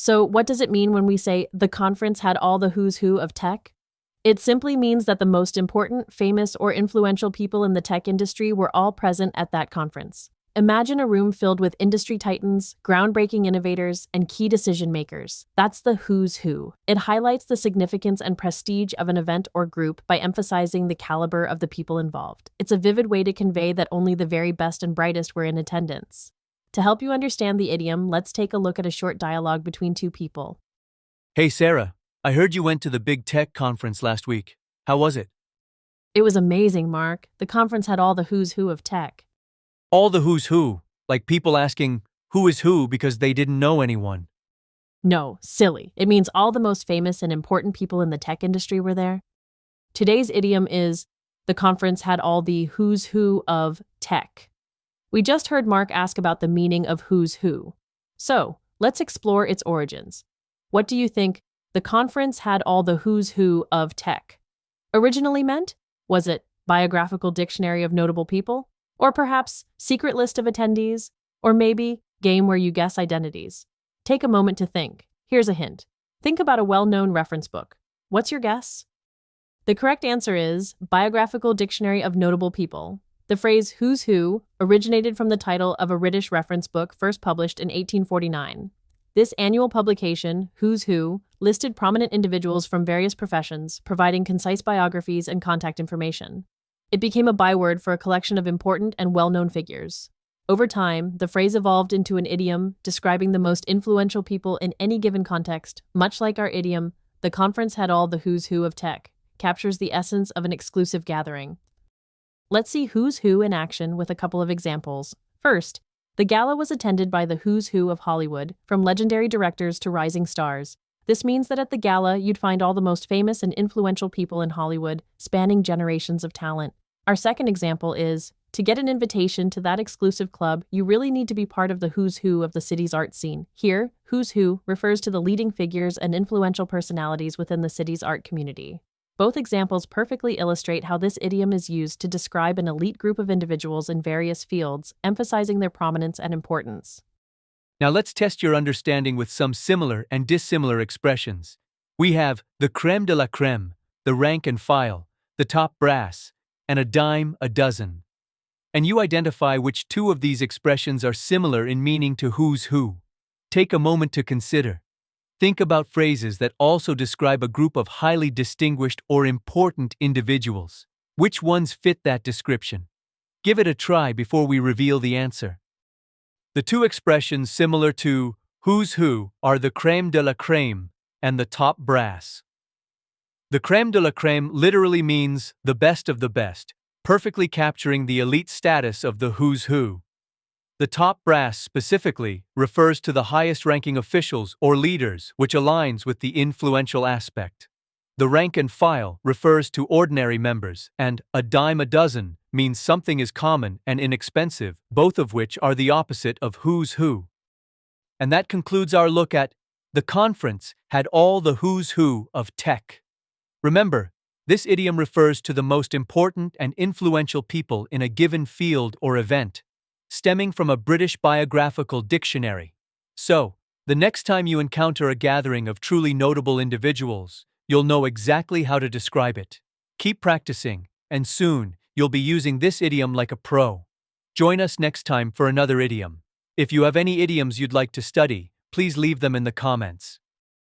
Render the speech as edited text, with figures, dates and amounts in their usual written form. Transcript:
So, what does it mean when we say the conference had all the who's who of tech? It simply means that the most important, famous, or influential people in the tech industry were all present at that conference. Imagine a room filled with industry titans, groundbreaking innovators, and key decision makers. That's the who's who. It highlights the significance and prestige of an event or group by emphasizing the caliber of the people involved. It's a vivid way to convey that only the very best and brightest were in attendance. To help you understand the idiom, let's take a look at a short dialogue between two people. Hey Sarah, I heard you went to the big tech conference last week. How was it? It was amazing, Mark. The conference had all the who's who of tech. All the who's who, like people asking who is who because they didn't know anyone. No, silly. It means all the most famous and important people in the tech industry were there. Today's idiom is the conference had all the who's who of tech. We just heard Mark ask about the meaning of who's who. So, let's explore its origins. What do you think the conference had all the who's who of tech originally meant? Was it biographical dictionary of notable people? Or perhaps secret list of attendees? Or maybe game where you guess identities? Take a moment to think. Here's a hint. Think about a well-known reference book. What's your guess? The correct answer is biographical dictionary of notable people. The phrase who's who originated from the title of a British reference book first published in 1849. This annual publication, Who's Who, listed prominent individuals from various professions, providing concise biographies and contact information. It became a byword for a collection of important and well-known figures. Over time, the phrase evolved into an idiom describing the most influential people in any given context. Much like our idiom, the conference had all the who's who of tech, captures the essence of an exclusive gathering. Let's see who's who in action with a couple of examples. First, the gala was attended by the who's who of Hollywood, from legendary directors to rising stars. This means that at the gala, you'd find all the most famous and influential people in Hollywood, spanning generations of talent. Our second example is, to get an invitation to that exclusive club, you really need to be part of the who's who of the city's art scene. Here, who's who refers to the leading figures and influential personalities within the city's art community. Both examples perfectly illustrate how this idiom is used to describe an elite group of individuals in various fields, emphasizing their prominence and importance. Now let's test your understanding with some similar and dissimilar expressions. We have the crème de la crème, the rank and file, the top brass, and a dime a dozen. And you identify which two of these expressions are similar in meaning to who's who. Take a moment to consider. Think about phrases that also describe a group of highly distinguished or important individuals. Which ones fit that description? Give it a try before we reveal the answer. The two expressions similar to who's who are the crème de la crème and the top brass. The crème de la crème literally means the best of the best, perfectly capturing the elite status of the who's who. The top brass specifically refers to the highest-ranking officials or leaders, which aligns with the influential aspect. The rank and file refers to ordinary members, and a dime a dozen means something is common and inexpensive, both of which are the opposite of who's who. And that concludes our look at the conference had all the who's who of tech. Remember, this idiom refers to the most important and influential people in a given field or event, stemming from a British biographical dictionary. So, the next time you encounter a gathering of truly notable individuals, you'll know exactly how to describe it. Keep practicing, and soon, you'll be using this idiom like a pro. Join us next time for another idiom. If you have any idioms you'd like to study, please leave them in the comments.